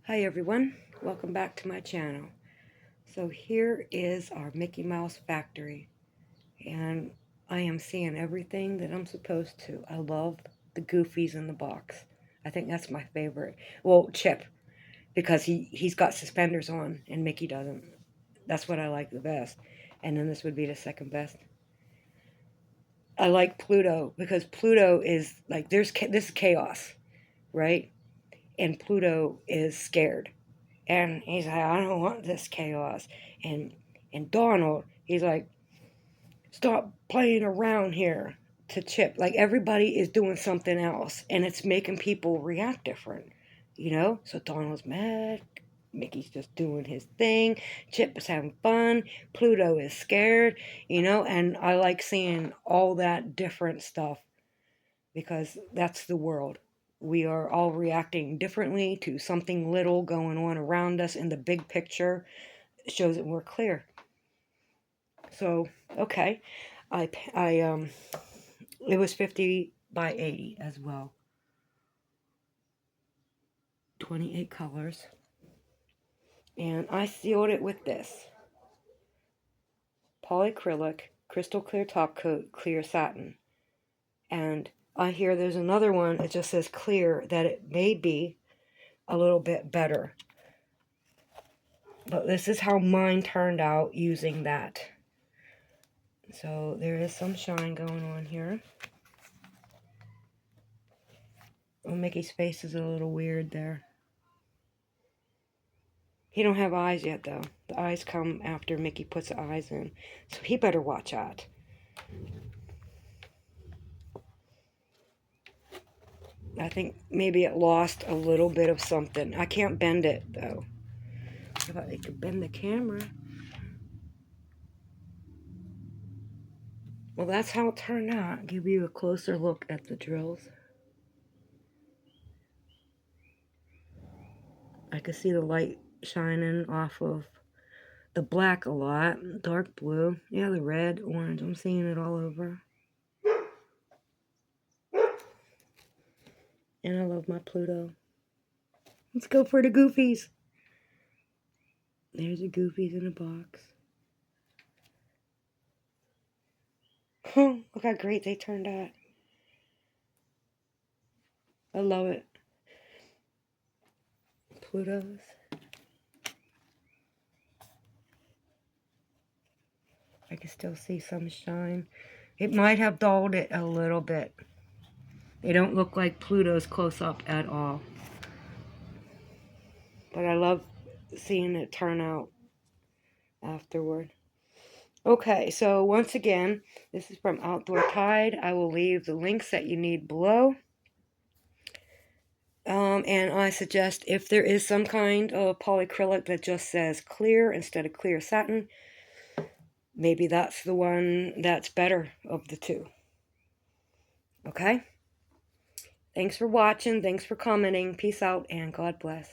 Hi everyone, welcome back to my channel. So here is our Mickey Mouse factory, and I am seeing everything that I'm supposed to. I love the Goofies in the box. I think that's my favorite. Well, Chip, because he's got suspenders on and Mickey doesn't. That's what I like the best. And then this would be the second best. I like Pluto because Pluto is like this is chaos, right? And Pluto is scared. And he's like, I don't want this chaos. And Donald, he's like, stop playing around here to Chip. Like everybody is doing something else and it's making people react different, you know? So Donald's mad. Mickey's just doing his thing. Chip is having fun. Pluto is scared, you know? And I like seeing all that different stuff because that's the world. We are all reacting differently to something little going on around us in the big picture. It shows that we're clear. So, okay. It was 50 by 80 as well. 28 colors. And I sealed it with this. Polyacrylic, crystal clear top coat, clear satin. And I hear there's another one, it just says clear, that it may be a little bit better. But this is how mine turned out using that. So there is some shine going on here. Oh, Mickey's face is a little weird there. He don't have eyes yet, though. The eyes come after Mickey puts the eyes in. So he better watch out. I think maybe it lost a little bit of something. I can't bend it, though. If I could bend the camera. Well, that's how it turned out. I'll give you a closer look at the drills. I can see the light shining off of the black a lot. Dark blue. Yeah, the red, orange. I'm seeing it all over. And I love my Pluto. Let's go for the Goofies. There's the Goofies in a box. Look how great they turned out. I love it. Plutos. I can still see some shine. It might have dulled it a little bit. They don't look like Plutos close up at all. But I love seeing it turn out afterward. Okay, so once again, this is from Outdoor Tide. I will leave the links that you need below. And I suggest if there is some kind of polyacrylic that just says clear instead of clear satin, maybe that's the one that's better of the two. Okay? Thanks for watching. Thanks for commenting. Peace out and God bless.